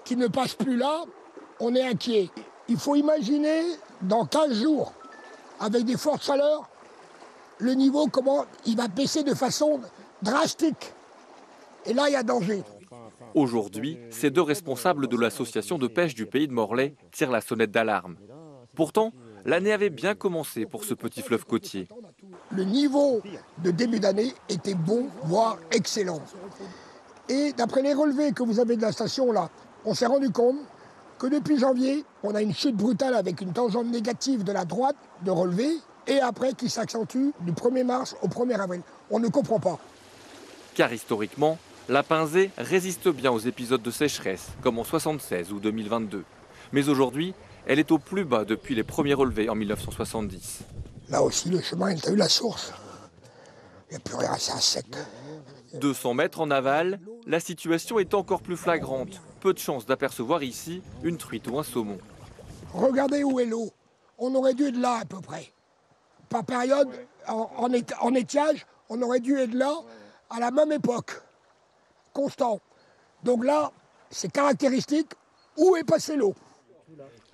Qui ne passe plus là, on est inquiet. Il faut imaginer, dans 15 jours, avec des fortes chaleurs, le niveau, comment il va baisser de façon drastique. Et là, il y a danger. Aujourd'hui, ces deux responsables de l'association de pêche du pays de Morlaix tirent la sonnette d'alarme. Pourtant, l'année avait bien commencé pour ce petit fleuve côtier. Le niveau de début d'année était bon, voire excellent. Et d'après les relevés que vous avez de la station, là, on s'est rendu compte que depuis janvier, on a une chute brutale avec une tangente négative de la droite de relevé et après qui s'accentue du 1er mars au 1er avril. On ne comprend pas. Car historiquement, la Pinzée résiste bien aux épisodes de sécheresse, comme en 1976 ou 2022. Mais aujourd'hui, elle est au plus bas depuis les premiers relevés en 1970. Là aussi, le chemin, il a eu la source. Il n'y a plus rien, c'est à sec. 200 mètres en aval, la situation est encore plus flagrante. Peu de chance d'apercevoir ici une truite ou un saumon. Regardez où est l'eau. On aurait dû être là à peu près. Par période, en étiage, on aurait dû être là à la même époque. Constant. Donc là, c'est caractéristique. Où est passée l'eau?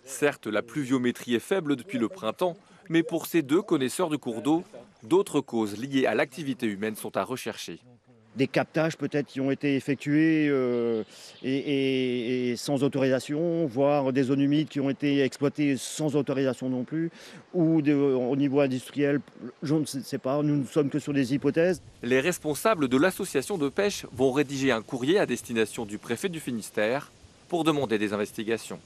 Certes, la pluviométrie est faible depuis le printemps, mais pour ces deux connaisseurs de cours d'eau, d'autres causes liées à l'activité humaine sont à rechercher. Des captages peut-être qui ont été effectués et sans autorisation, voire des zones humides qui ont été exploitées sans autorisation non plus, ou au niveau industriel, je ne sais pas, nous ne sommes que sur des hypothèses. Les responsables de l'association de pêche vont rédiger un courrier à destination du préfet du Finistère pour demander des investigations.